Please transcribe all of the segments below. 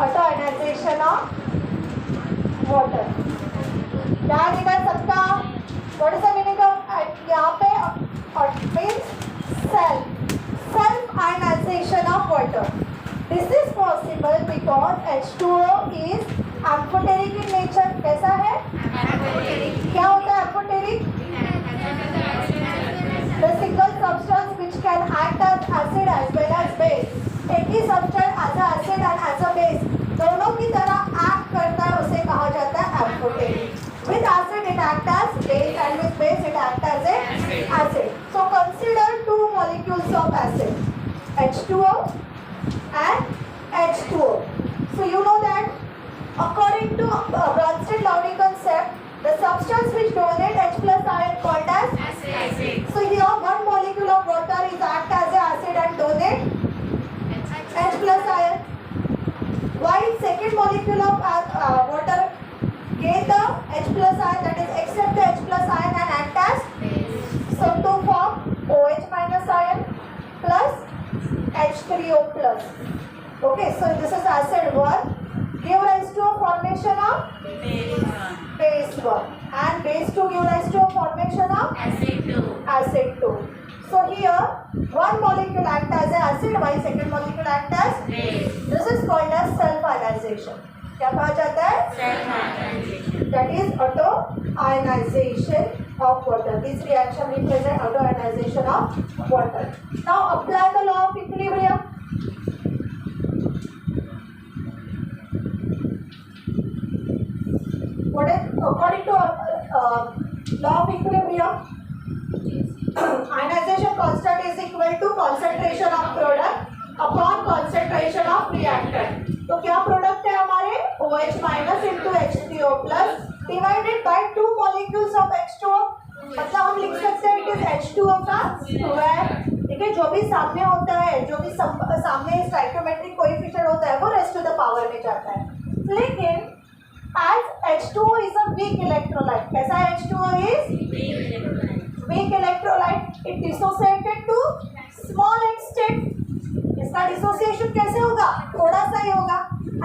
ऑटोनाइजेशन of water. क्या दिखा सबका? What is the meaning of यहाँ पे means self ionization of water. This is possible because H2O is amphoteric in nature. कैसा है? क्या होता है amphoteric? The single substance which can act as acid as well as base। एक ही substance as a acid and as a base दोनों की तरह act करता है, उसे कहा जाता है amphoteric. With acid it acts as base and with base it acts as a acid। So consider two molecules of acid, H2O and H2O। So you know that according to Bronsted-Lowry concept, the substance which donate H plus ion called as acid। So here one molecule of water is act as a acid and donate H plus ion, while second molecule of water get the H plus ion, that is accept the H plus ion and act as base। So to form OH minus ion plus H3O plus। Okay, so this is acid 1 give rise to a formation of base 1 and base 2 give rise to a formation of acid 2। So here one molecule act as an acid while second molecule act as base। This is called as self ionization। क्या कहा जाता है? self ionization। That is auto ionization of water। This reaction represents auto ionization of water। Now apply the law of equilibrium। What is according to law of equilibrium, ionization constant is equal to concentration of product upon concentration of reactant। तो क्या product है हमारे? OH minus into H3O plus divided by two molecules of H2O। मतलब हम लिख सकते हैं it is H2O का स्क्वायर। ठीक है, जो भी सामने होता है, जो भी सामने स्टाइकोमेट्रिक कोएफिशिएंट होता है वो रेस्ट टू द पावर में जाता है। लेकिन as H2O is a weak electrolyte, कैसा है? H2O is weak electrolyte, it dissociated to small extent। इसका डिसोसिएशन कैसे होगा? थोड़ा सा ही होगा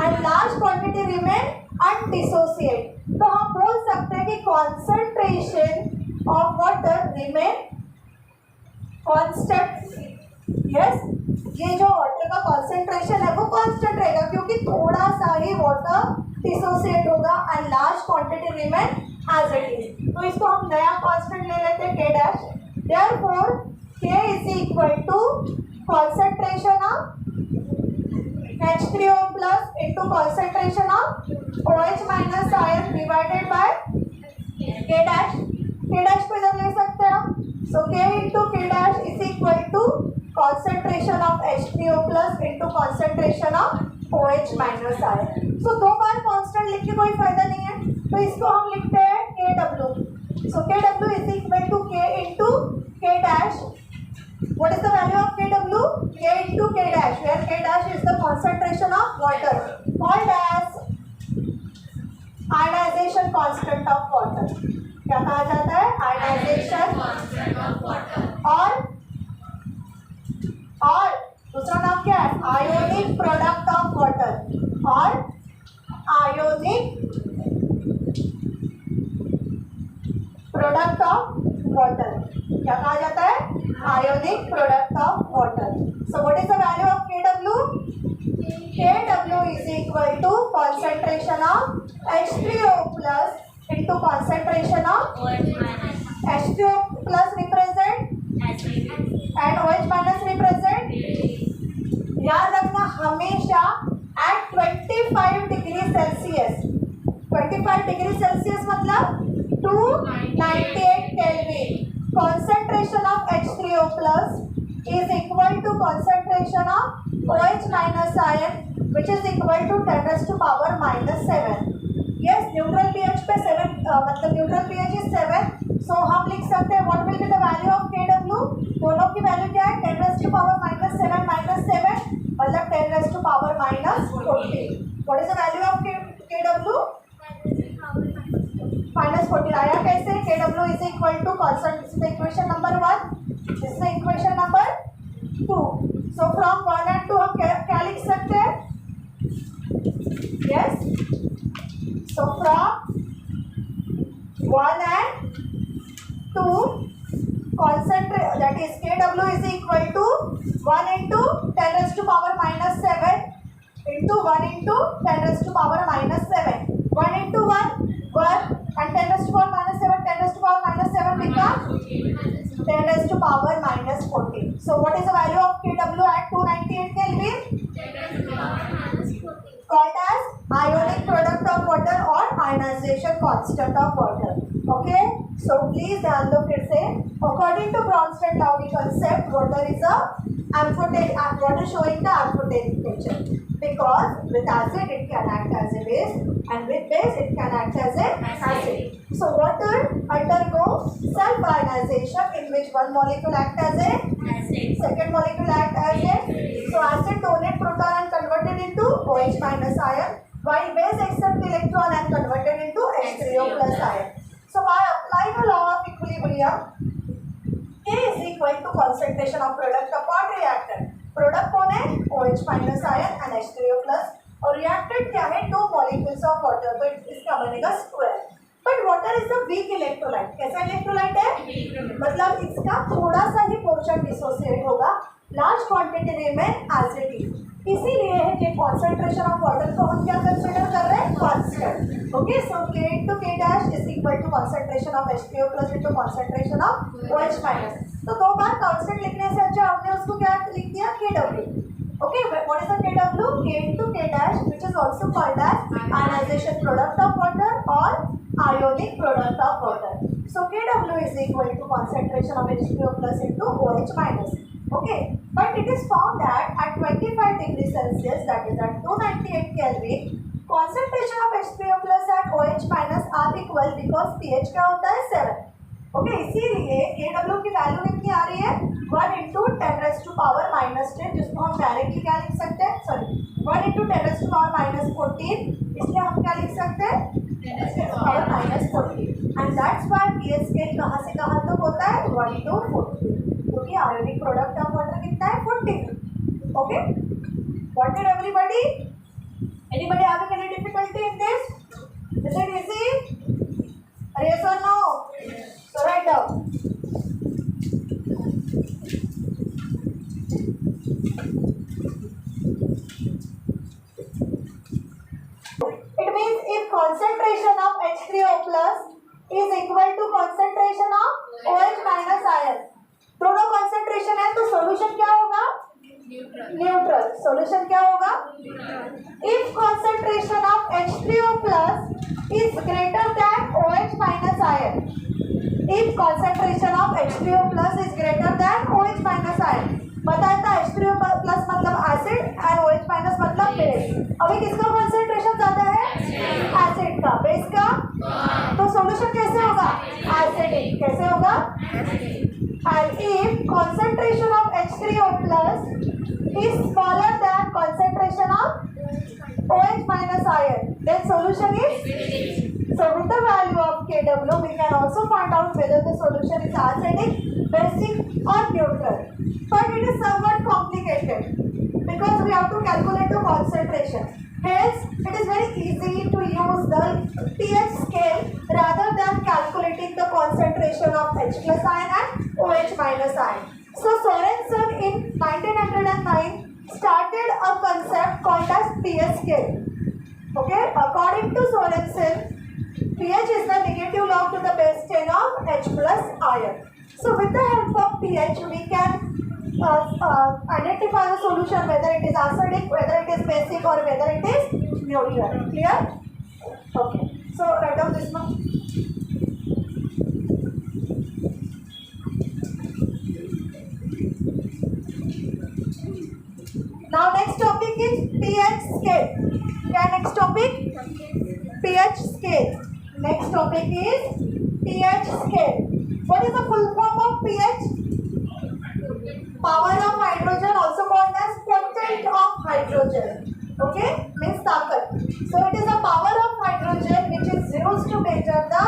and large quantity remain undissociated। तो हम बोल सकते हैं कि concentration of water remain constant। yes, ये जो वाटर का कॉन्सेंट्रेशन है वो कांस्टेंट रहेगा क्योंकि थोड़ा सा ही वाटर डिसोसिएट होगा and large quantity remain as it is. तो इसको हम नया कांस्टेंट ले लेते हैं K dash. Therefore K is equal to concentration of H3O plus into concentration of OH minus ion divided by K dash. K dash को इधर ले सकते हैं हम। So K into K dash is equal to concentration of H3O plus into concentration of OH minus ion। So दो बार constant लिख के कोई फायदा नहीं है, तो इसको हम लिखते हैं KW। So KW is equal to K into K dash। What is the value of KW? K into K dash, where K dash is the concentration of water called as ionization constant of water। क्या कहा जाता है? ionization constant of water। और दूसरा नाम क्या है? Ionic product of water. और आयोनिक प्रोडक्ट ऑफ वाटर क्या कहा जाता है? Ionic product of water. So what is the value of KW? KW is equal to concentration of H3O plus into concentration of H2O plus represent and OH minus represent। याद रखना हमेशा at 25 degree Celsius. 25 degree Celsius मतलब 298 kelvin. concentration of H3O plus is equal to concentration of OH minus ion which is equal to 10 raised to power minus 7। yes, neutral pH पे 7 मतलब neutral pH is 7। सो हम लिख सकते हैं what will be the value of KW। दोनों की value क्या है? 10 raised to power minus 7 मतलब 10 raised to power minus 14। What is the value of KW? minus 14 आया कैसे? KW is equal to constant। This is equation number 1, this is equation number 2। So from 1 and 2 हम क्या लिख सकते हैं? Yes. So from 1 and 2, concentrate, that is Kw is equal to 1 into 10 raised to power minus 7 into 1 into 10 raised to power minus 7. 1 into 1, 1, and 10 raised to power minus 7, 10 raised to power minus 7 becomes 10 raised to power minus 14. So what is the value of Kw at 298 Kelvin? Called as ionic product of water or ionization constant of water. Okay, so please ध्यान दो फिर से. According to Bronsted-Lowry concept, water is a amphoteric. Water showing the amphoteric nature because with acid it can act as a base and with base it can act as a acid. So water undergoes self-ionization in which one molecule acts as a acid, second molecule acts as a. So acid donate proton and converted into OH minus ion, while base accept electron and converted into H3O plus ion. So by applying the law of equilibrium, K is equal to concentration of product upon reactant. Product कौन है? OH minus ion and H3O plus. और reactant क्या है? 2 molecules of water. तो इसका बनेगा square. But water is a weak electrolyte. कैसा electrolyte है? मतलब इसका थोड़ा सा ही portion dissociate होगा. Large quantity में acid. इसीलिए है कि concentration of water को हम क्या consider कर रहे हैं? Constant. Okay, so K into K dash is equal to concentration of H3O plus into concentration of OH minus. तो 2 बार constant लिखने से अच्छा हमने उसको क्या लिख दिया? Kw. Okay, what is the Kw? K into K dash, which is also called as ionization product of water or ionic product of water. So Kw is equal to concentration of H3O plus into OH minus. Okay, but it is found that at 25 degrees Celsius, that is at 298 Kelvin, concentration of H3O plus and OH minus are equal because pH क्या होता है? 7. Okay, इसीलिए Kw की value कितनी आ रही है? 1 into 10 raise to power minus 10, जिसको हम डायरेक्टली क्या लिख सकते हैं? Sorry, 1 into 10 raise to power minus 14, इसलिए हम क्या लिख सकते हैं? 10 raise to power minus 14. And that's why pH scale कहाँ से कहाँ तक होता है? 1 टू 14. क्योंकि आयोनिक प्रोडक्ट ऑफ वाटर कितना है? 14. Okay, what did everybody? Anybody having any difficulty in this? Is it easy? Yes or no? So write down. It means if concentration of H3O plus is equal to concentration of OH minus ion, दोनों concentration है तो solution क्या होगा? Neutral. Solution क्या होगा? If concentration of H3O plus is greater than OH minus ion. If concentration of H3O plus is greater than OH minus ion. बताया था H3O plus मतलब acid and OH minus मतलब base. अभी किसका concentration ज़्यादा है? Acid का. Base का? तो solution कैसे होगा? Acidic. कैसे होगा? And if concentration of H3O plus is smaller than concentration of OH minus ion, then solution is. So with the value of Kw, we can also find out whether the solution is acidic, basic or neutral. But it is somewhat complicated because we have to calculate the concentration. Hence, it is very easy to use the pH scale rather than calculating the concentration of H plus ion and OH minus ion. So Sorensen in 1909 started a concept called as pH scale. Okay, according to Sorensen, pH is the negative log to the base 10 of H plus ion. So with the help of pH, we can identify the solution whether it is acidic, whether it is basic or whether it is neutral. Clear? Okay. So write down this one. Now next topic is pH scale. Yeah, next topic? pH scale. Next topic is pH scale. What is the full form of pH? Power of hydrogen, also called as potent of hydrogen. Okay, means ताकत. So it is the power of hydrogen which is used to measure the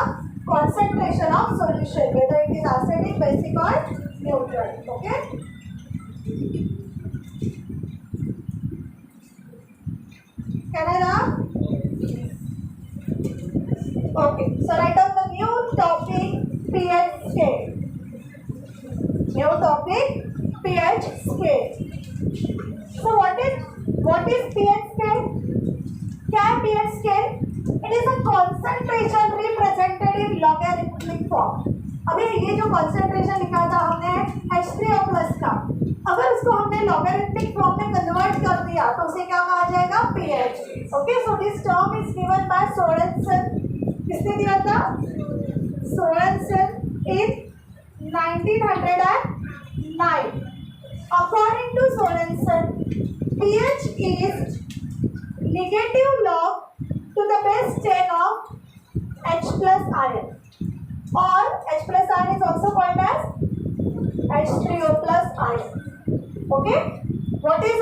concentration of solution, whether it is acidic, basic or neutral. Okay. Can I now? Okay, so write down the new topic pH scale. New topic pH scale. So what is pH scale? क्या है pH scale? It is a concentration represented in logarithmic form. अभी ये जो concentration लिखा था हमने H3O plus का, अगर उसको हमने logarithmic form में convert कर दिया तो उसे क्या कहा जाएगा? pH. Okay, so this term is given by Sorensen. किसने दिया था? Sorensen in 1909. According to Sorensen, pH is negative log to the base 10 of H plus ion, or H plus ion is also called as H3O plus ion. Okay, what is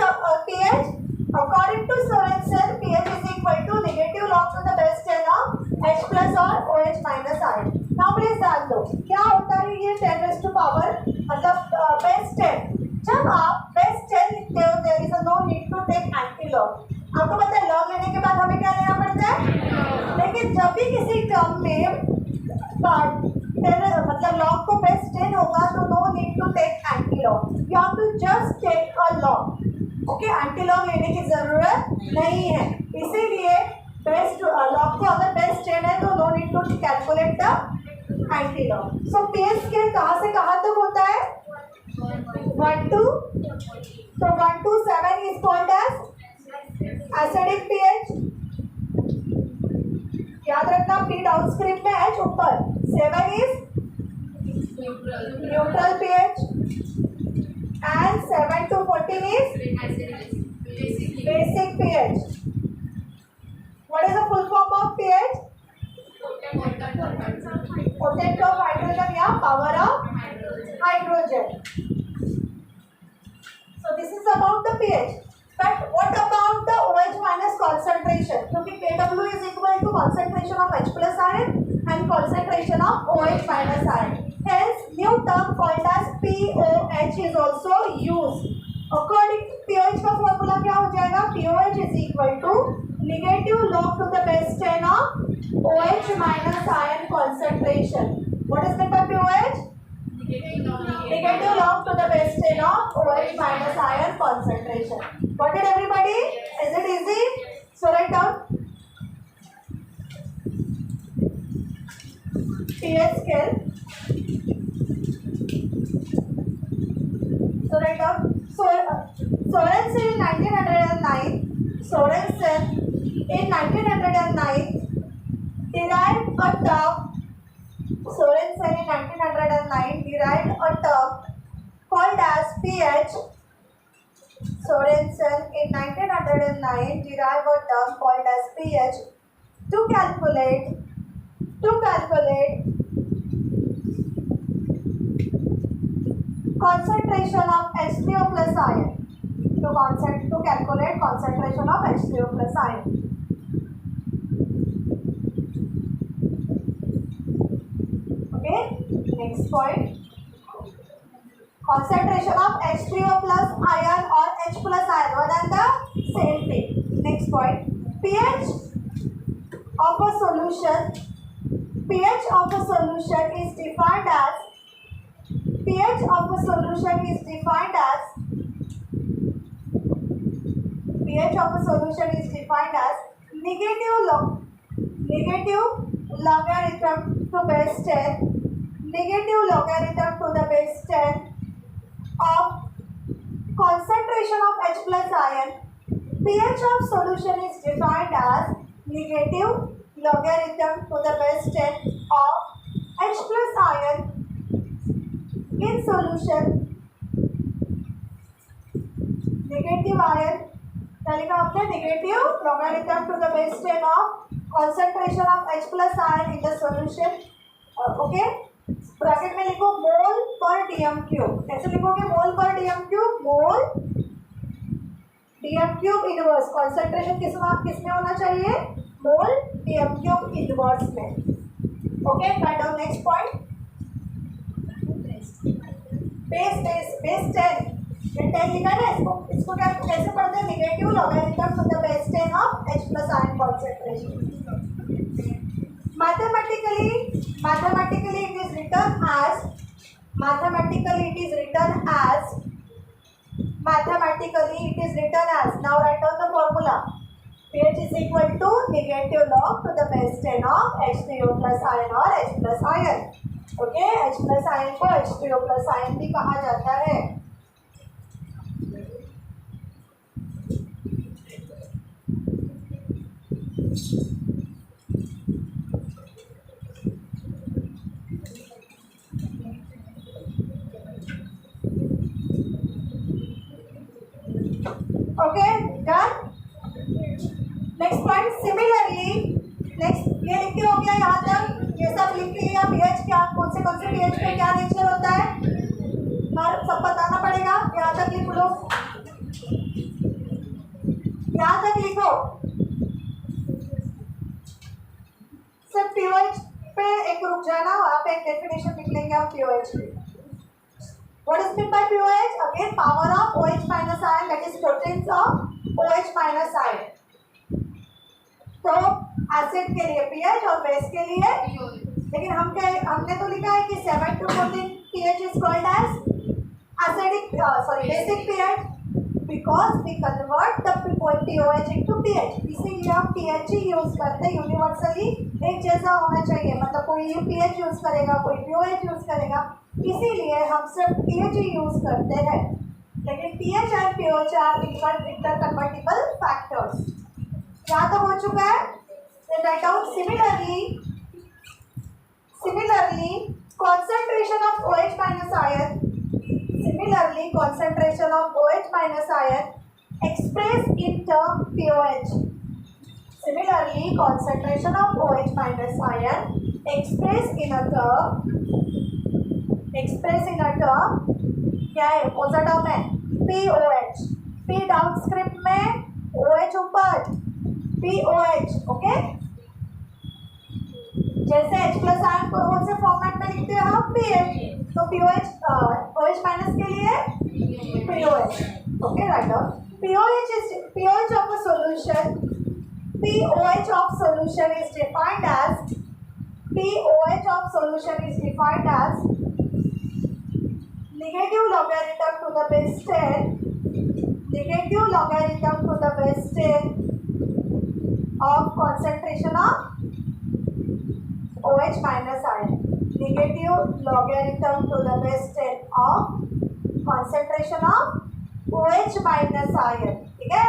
pH? According to Sorensen, pH is equal to negative log to the base 10 of H plus or OH minus ion. Now please ध्यान दो क्या होता है ये 10 raised to power मतलब base 10. जब आप base 10 लिखते हो there is no need to take anti-log. आपको पता है log लेने के बाद हमें क्या लेना पड़ता है, लेकिन जब भी किसी टर्म में मतलब log को base 10 होगा तो no need to take anti-log. You have to just take a log. Okay, anti-log लेने की जरूरत नहीं है, इसीलिए base log को अगर base 10 है तो no need to calculate the anti-log. So pH scale कहाँ से कहाँ तक होता है? 1 to, so 1 to 7 is called as acidic pH. याद रखना P डाउन स्क्रिप्ट में H ऊपर. 7 is neutral pH and 7 to 14 is basic pH. What is the full form of pH? Potent of hydrogen या power of hydrogen. So this is about the pH. But what about the OH minus concentration? क्योंकि Kw is equal to concentration of H plus ion and concentration of OH minus ion. Hence, new term called as POH is also used. According to pH का formula क्या हो जाएगा? POH is equal to negative log to the base 10 of OH minus ion concentration. What is meant by POH? Negative log to the base 10 of OH minus ion concentration. Got it everybody? Is it easy? So write down pH scale. So write down Sorensen in 1909. Sorensen in 1909 derived a term. Sorensen in 1909 derived a term called as pH. Sorensen in 1909 derived a term called as pH to calculate concentration of H3O plus ion. To calculate concentration of H3O plus ion. Okay, next point. Concentration of H3O plus ion or H plus ion, one and the same thing. Next point. pH of a solution is defined as negative logarithm to the base 10 of concentration of H plus ion. pH of solution is defined as negative logarithm to the base 10 of H plus ion in solution. Negative ion, negative logarithm to the base 10 of concentration of H plus ion in the solution. Okay, bracket में लिखो मोल per dm cube. कैसे लिखोगे mole per dm cube? Mole dm cube inverse. Concentration किसमें होना चाहिए? Mole dm cube inverse में. Okay, right down next point. Base 10 लिखा है. इसको क्या कैसे पढ़ते हैं? Negative logarithm to the base 10 of H plus ion concentration. Mathematics mathematically it is written as now write down the formula. pH is equal to negative log to the base 10 of H3O plus ion or H plus ion. Okay, H plus ion को H3O plus ion भी कहा जाता है. Okay done. Next point similarly, next ये लिख के हो गया यहाँ तक, ये सब लिख लिया. पीएच क्या, कौन से पीएच पे क्या नेचर होता है और सब बताना पड़ेगा. यहाँ तक लिख लो, यहाँ तक लिखो. सिर्फ पीओएच पे एक रुक जाना, वहाँ पे एक डेफिनेशन लिख लेंगे हम पीओएच की. What is meant by pOH? Again, power of OH minus ion, that is proteins of OH minus ion. तो एसिड के लिए pH और बेस के लिए, लेकिन हमने तो लिखा है कि 7 to 14 pH is called as basic pH because we convert the pOH into pH. इसीलिए हम pH ही यूज करते हैं. यूनिवर्सली एक जैसा होना चाहिए, मतलब कोई pH यूज करेगा, कोई pOH यूज करेगा, इसीलिए हम सिर्फ pH ही यूज करते हैं. लेकिन pH और pOH आर इंटरकन्वर्टिबल फैक्टर्स. यहाँ तक हो चुका है. Then write down similarly concentration of OH minus ion expressed in term pOH. Similarly, concentration of OH minus ion expressed in a term क्या है, कौन सा टर्म है, POH. P डाउन स्क्रिप्ट में, OH ऊपर, POH. ओके, जैसे H plus ion को कौन से फॉर्मेट में लिखते हैं हम, PH, तो POH OH माइनस के लिए POH. Okay, right down. POH of a solution is defined as negative logarithm to the base 10 of concentration of OH minus ion. Negative logarithm to the base 10 of concentration of OH minus ion. ठीक है,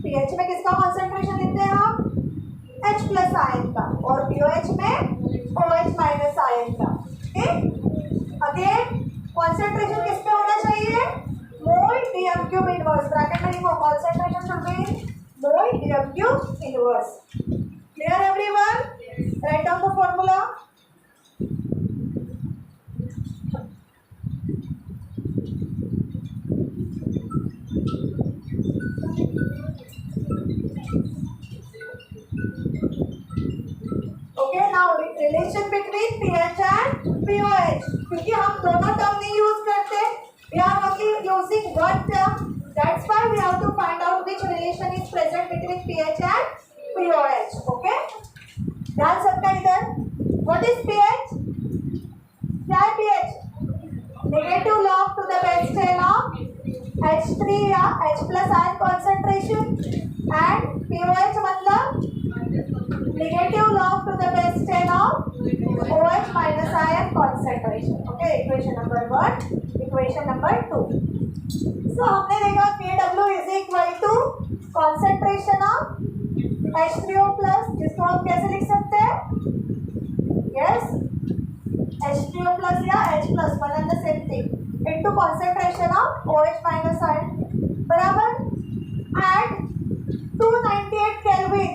pH में किसका concentration लिखते हैं हम, H plus ion का, और pOH में OH माइनस आयन का. ठीक, अगेन कॉन्सेंट्रेशन किस पे होना चाहिए, mole dm cube inverse. Bracket में लिखो, concentration should be mole dm cube inverse. Clear everyone? Write down the formula. Okay, now relation between pH and pOH. क्योंकि हम दोनों टर्म नहीं यूज करते, we are only using one term. That's why we have to find out which relation is present between pH and pOH. Okay, ध्यान सबका इधर. What is pH? क्या है pH? Negative log to the base 10 of H3 या H plus ion concentration, and pOH मतलब negative log to the base 10 of OH minus ion concentration. Okay, equation number 1, equation number 2. So हमने देखा Kw is equal to concentration of H3O plus, जिसको हम कैसे लिख सकते हैं, yes, H3O plus या H plus, one and the same thing, into concentration of OH minus ion बराबर at 298 Kelvin.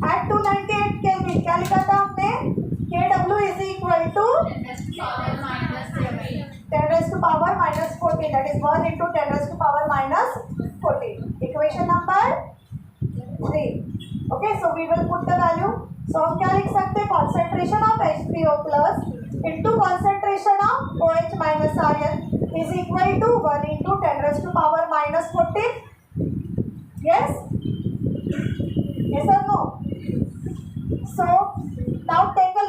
At 298 Kelvin क्या लिखा था हमने, Kw is equal to 10 raised to power minus 14, that is 1 into 10 raised to power minus 14. Equation number 3. Okay, so we will put the value. So हम क्या लिख सकते हैं, concentration of H3O plus into concentration of OH minus ion is equal to 1 into 10 raised to power minus 14. Yes? Yes or no? So now take a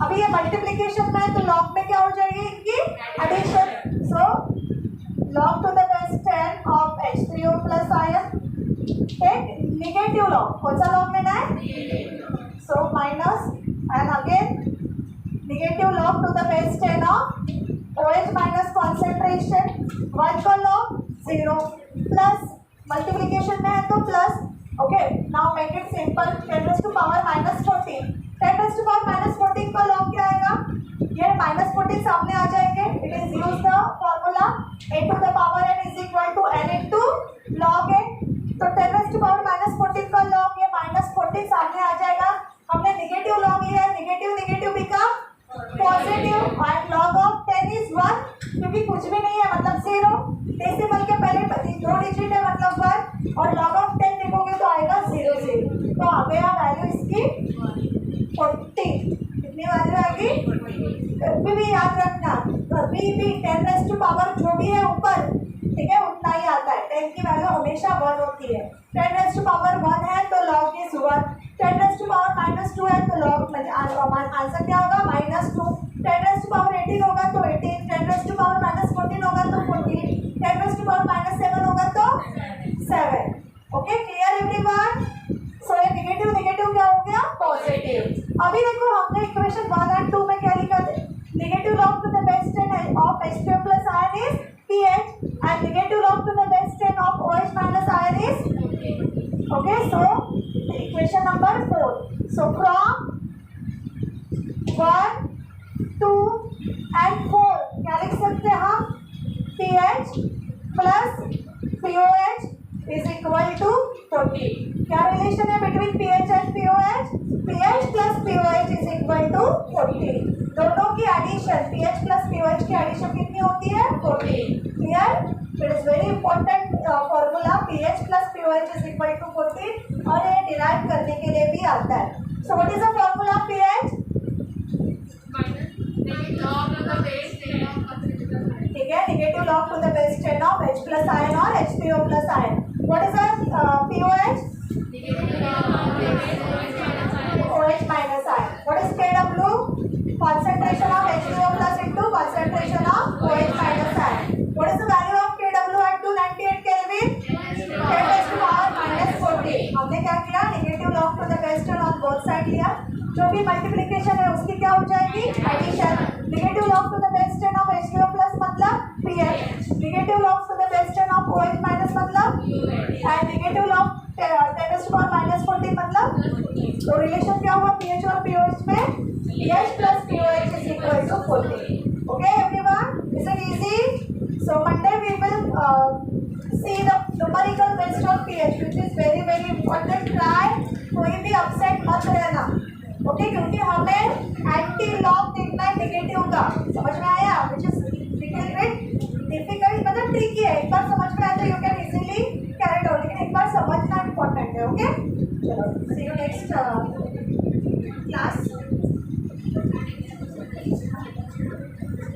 अभी ये multiplication में है तो लॉग में क्या हो जाएगी इनकी addition. So log to the base 10 of H3O plus ion. Take negative log. कौन सा log लेना है? So minus and again negative log to the base 10 of OH minus concentration. 1 का log 0 plus multiplication में है तो plus. Okay. Now make it simple. 10 raised to power minus 14. 10 raised to power minus 14 का log क्या आएगा? ये -14 सामने आ जाएंगे. It is use the formula a to the power n is equal to n into log n. तो 10 raised to power -14 का log ये -14 सामने आ जाएगा. हमने नेगेटिव log लिया है. नेगेटिव बिकम पॉजिटिव और log of 10 is 1 क्योंकि कुछ भी नहीं है मतलब 0. डेसिमल के पहले 2 डिजिट है मतलब 1 और log of 10 देखोगे तो आएगा 0 तो आ गया वैल्यू इसकी 40. कितनी वैल्यू आएगी? कभी भी याद रखना, कभी भी 10 raised to power जो भी है ऊपर, ठीक है, उतना ही आता है. 10 की वैल्यू हमेशा 1 होती है. 10 raised to power 1 है तो log is 1. 10 raised to power -2 है तो log आंसर क्या होगा? -2. 10 raised to power 18 होगा तो 18. 10 raised to power -14 होगा तो 14. 10 raised to power -7 होगा तो 7. Okay, clear everyone? सो ये नेगेटिव क्या हो गया? पॉजिटिव. अभी देखो हमने इक्वेशन 1 और 2 में क्या लिखा था? Negative log to the base 10 of H2O plus ion is pH and negative log to the base 10 of OH minus ion is okay. So equation number 4. So from 1, 2 and 4 क्या लिख सकते हैं हम? pH plus POH is equal to 40. क्या relation है between pH and POH? pH plus POH is equal to 40. दोनों की addition pH plus POH की एडिशन कितनी होती है? 40. Clear? It is very important formula. pH plus POH is equal to 40 और ये डिराइव करने के लिए भी आता है. So what is the formula pH? ठीक है, negative log to the base 10 of H plus ion और H3O plus ion. What is the POH? OH minus ion. What is Kw? Concentration of H2O plus into concentration of OH minus ion. What is the value of Kw at 298 Kelvin? 10 raised to power -40. हमने क्या किया? Negative log to the base 10 on both side लिया. जो भी multiplication है उसकी क्या हो जाएगी? Addition. Negative log to the base 10 of H2O plus मतलब pH. Negative log to the base 10 of OH minus मतलब and negative log 10 raised to power -40 मतलब. तो रिलेशन क्या हुआ pH और POH में? pH plus POH is equal to 40. Okay, everyone? Is it easy? So Monday we will see the numerical based on pH, which is very important. Try कोई भी upset मत रहना. Okay, क्योंकि हमें एंटी लॉग देखना है negative का. समझ में आया? Which is little bit difficult, मतलब ट्रिकी है. एक बार समझ में आया तो you can easily carry it out. लेकिन एक बार समझना important है. Okay? चलो, see you next